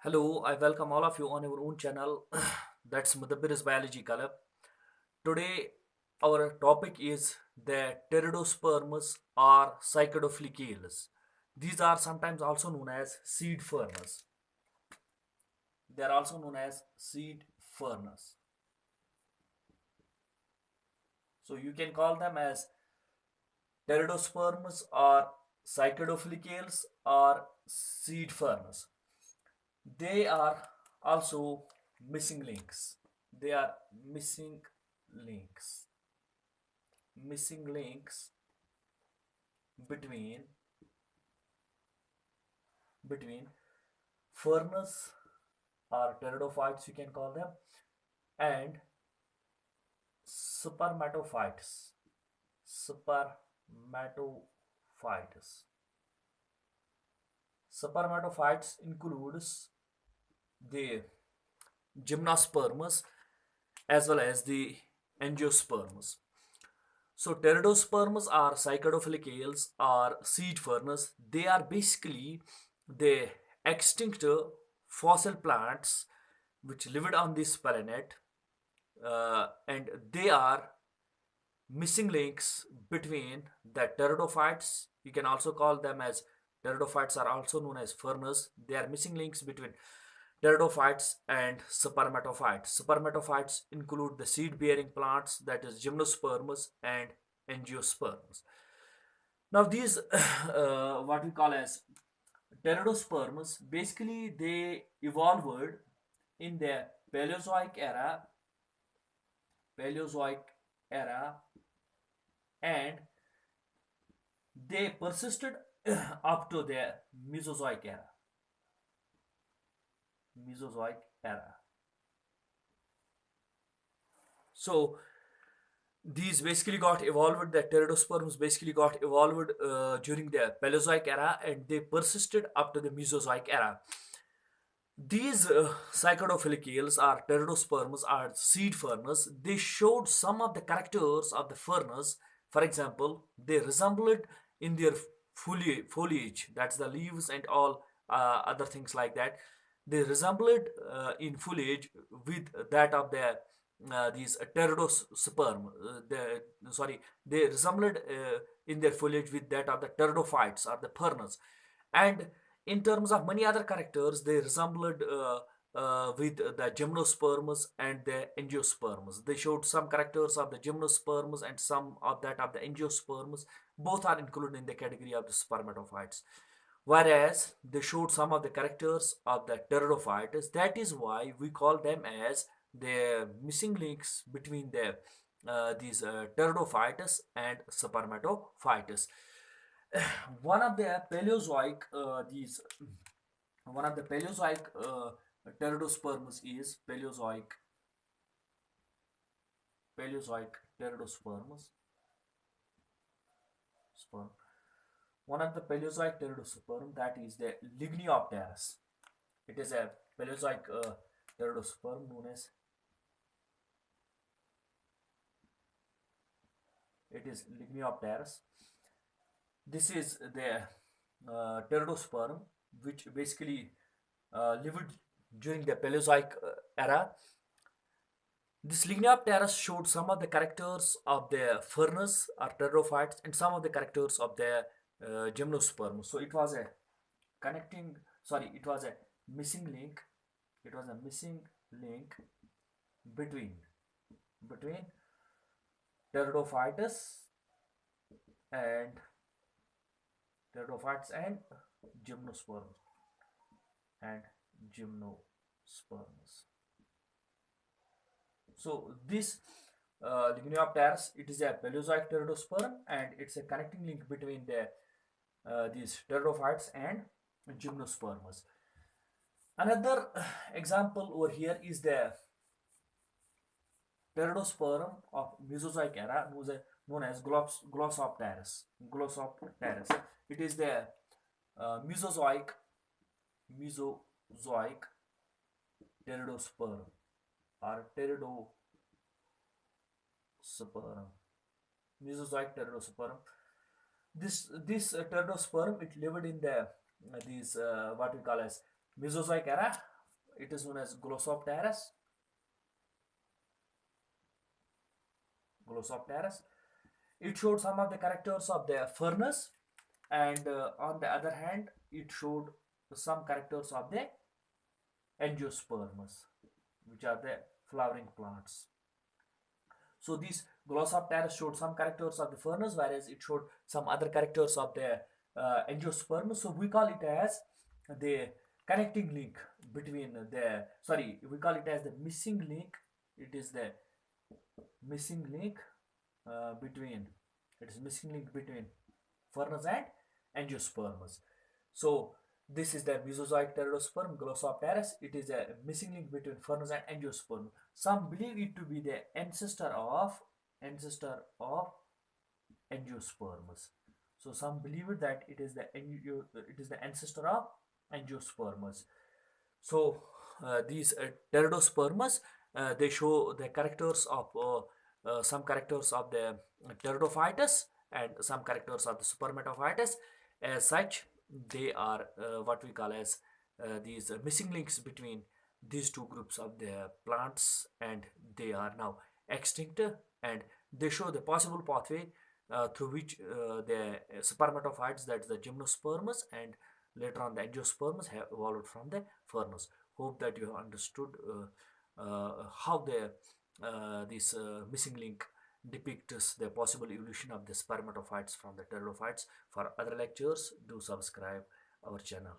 Hello, I welcome all of you on our own channel. That's Mudabbir's Biology Club. Today, our topic is the Pteridosperms or Psychedophylicales. These are sometimes also known as seed ferns. They are also known as seed ferns. So you can call them as Pteridosperms or Psychedophylicales or seed ferns. They are also missing links. They are missing links. Missing links between between ferns or pteridophytes, you can call them, and spermatophytes. Spermatophytes. Spermatophytes includes the gymnosperms as well as the angiosperms. So pteridosperms are psychedophilicales or seed ferns. They are basically the extinct fossil plants which lived on this planet, and they are missing links between the pteridophytes. You can also call them as pteridophytes are also known as ferns. They are missing links between pteridophytes and spermatophytes. Spermatophytes include the seed-bearing plants, that is gymnosperms and angiosperms. Now these what we call as pteridosperms, basically they evolved in the Paleozoic era, and they persisted up to the Mesozoic era. Mesozoic era. So these basically got evolved. The pteridosperms basically got evolved during the Paleozoic era, and they persisted up to the Mesozoic era. These psychedophilicales or pteridosperms are seed ferns. They showed some of the characters of the ferns. For example, they resembled in their foliage, that's the leaves and all other things like that. They resembled in foliage with that of the these pteridosperm. They resembled in their foliage with that of the pteridophytes or the ferns, and in terms of many other characters, they resembled with the gymnosperms and the angiosperms. They showed some characters of the gymnosperms and some of that of the angiosperms. Both are included in the category of the spermatophytes. Whereas they showed some of the characters of the pteridophytes. That is why we call them as the missing links between the these pteridophytes and spermatophytes. One of the Paleozoic these one of the Paleozoic pteridosperms is Paleozoic pteridosperms sperm. One of the Paleozoic pteridosperm, that is the Lygniopteris. It is a Paleozoic pteridosperm known as, it is Lygniopteris. This is the pteridosperm which basically lived during the Paleozoic era. This Lygniopteris showed some of the characters of the ferns or pteridophytes and some of the characters of the gymnosperms. So it was a connecting, sorry, it was a missing link. It was a missing link between between pteridophytes and pteridophytes gymnosperms and gymnosperms. So this Lygniopteris, it is a Paleozoic pteridosperm, and it's a connecting link between the these pteridophytes and gymnosperms. Another example over here is the Pteridosperm of Mesozoic era, known as Glossopteris. Glossopteris. It is the Mesozoic pteridosperm or pteridosperm. Mesozoic pteridosperm. This pteridosperm, it lived in the these what we call as Mesozoic era, It is known as Glossopteris. Glossopteris. It showed some of the characters of the ferns, and on the other hand, it showed some characters of the angiosperms, which are the flowering plants. So these Glossopteris showed some characters of the ferns, whereas it showed some other characters of the angiosperms. So we call it as the connecting link between the, sorry, we call it as the missing link. It is the missing link between, it is missing link between ferns and angiosperms. So this is the Mesozoic Pteridosperm Glossopteris. It is a missing link between ferns and angiosperm. Some believe it to be the ancestor of angiosperms. So some believe it that it is the ancestor of angiosperms. So these pteridosperms, they show the characters of some characters of the pteridophytes and some characters of the spermatophytes. As such, they are what we call as these missing links between these two groups of the plants, and they are now extinct, and they show the possible pathway through which the spermatophytes, that's the gymnosperms, and later on the angiosperms have evolved from the ferns. Hope that you have understood how the this missing link depicts the possible evolution of the spermatophytes from the pteridophytes. For other lectures, do subscribe our channel.